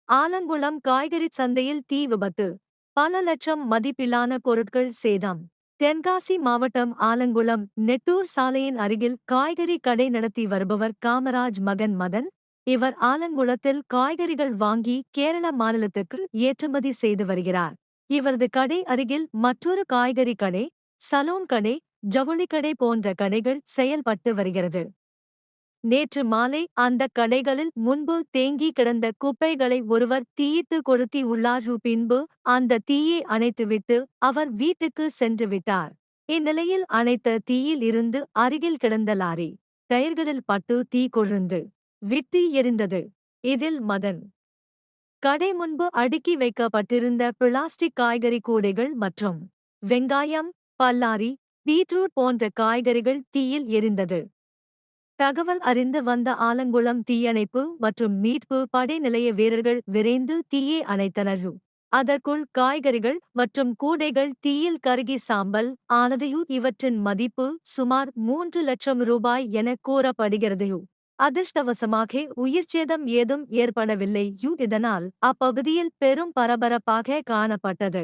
ஆலங்குளம் காய்கறி சந்தையில் தீ விபத்து. பல லட்சம் மதிப்பிலான பொருட்கள் சேதம். தென்காசி மாவட்டம் ஆலங்குளம் நெட்டூர் சாலையின் அருகில் காய்கறி கடை நடத்தி வருபவர் காமராஜ் மகன் மதன். இவர் ஆலங்குளத்தில் காய்கறிகள் வாங்கி கேரள மாநிலத்துக்கு ஏற்றுமதி செய்து வருகிறார். இவரது கடை அருகில் மற்றொரு காய்கறி கடை, சலூன் கடை, ஜவுளிக்கடை போன்ற கடைகள் செயல்பட்டு வருகிறது. நேற்று மாலை அந்த கடைகளில் முன்பு தேங்கி கிடந்த குப்பைகளை ஒருவர் தீயிட்டு கொளுத்தி உள்ளார். பின்பு அந்த தீயை அணைத்துவிட்டு அவர் வீட்டுக்கு சென்று விட்டார். இந்நிலையில் அணைத்த தீயில் இருந்து அருகில் கிடந்த லாரி டயர்களில் பட்டு தீ கொழுந்து விட்டு எரிந்தது. இதில் மதன் கடை முன்பு அடுக்கி வைக்கப்பட்டிருந்த பிளாஸ்டிக் காய்கறி கூடைகள் மற்றும் வெங்காயம், பல்லாரி, பீட்ரூட் போன்ற காய்கறிகள் தீயில் எரிந்தது. தகவல் அறிந்து வந்த ஆலங்குளம் தீயணைப்பு மற்றும் மீட்பு படை நிலைய வீரர்கள் விரைந்து தீயை அணைத்தனர். அதற்குள் காய்கறிகள் மற்றும் கூடைகள் தீயில் கருகி சாம்பல் ஆனது. இவற்றின் மதிப்பு சுமார் 3 லட்சம் ரூபாய் என கூறப்படுகிறது. அதிர்ஷ்டவசமாக உயிர்ச்சேதம் ஏதும் ஏற்படவில்லை. இதனால் அப்பகுதியில் பெரும் பரபரப்பாக காணப்பட்டது.